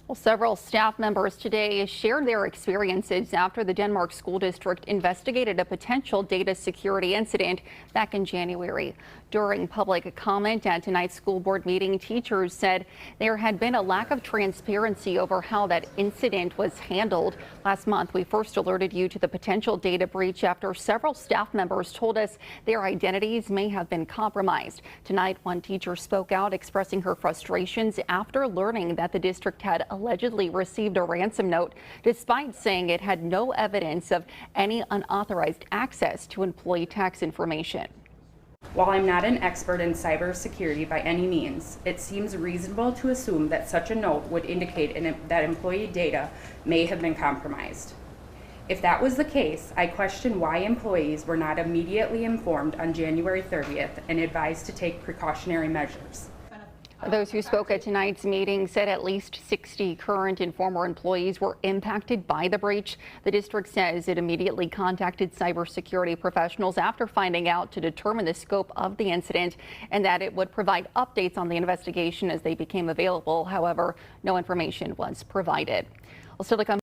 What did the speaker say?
Well, several staff members today shared their experiences after the Denmark School District investigated a potential data security incident back in January. During public comment at tonight's school board meeting, teachers said there had been a lack of transparency over how that incident was handled. Last month, we first alerted you to the potential data breach after several staff members told us their identities may have been compromised. Tonight, one teacher spoke out, expressing her frustrations after learning that the district had allegedly received a ransom note, despite saying it had no evidence of any unauthorized access to employee tax information. While I'm not an expert in cybersecurity by any means, it seems reasonable to assume that such a note would indicate that employee data may have been compromised. If that was the case, I question why employees were not immediately informed on January 30th and advised to take precautionary measures. Those who spoke at tonight's meeting said at least 60 current and former employees were impacted by the breach. The district says it immediately contacted cybersecurity professionals after finding out to determine the scope of the incident and that it would provide updates on the investigation as they became available. However, no information was provided. Well, still to come.